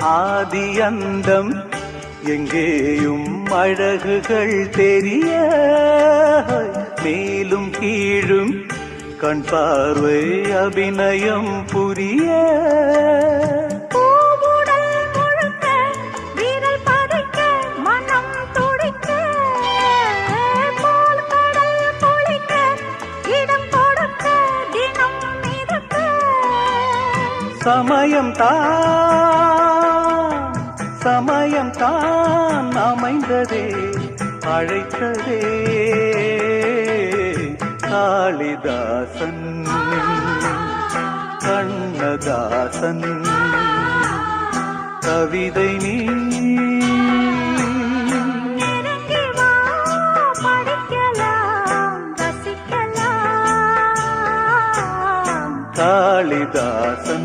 ஆதி அந்தம் எங்கேயும் அழகுகள் தெரிய மேலும் கீழும் கண் பார்வை அபிநயம் புரிய சமயம் தான் அமைந்ததே அழைத்ததே காளிதாசன் கண்ணதாசன் கவிதை நீ காளிதாசன்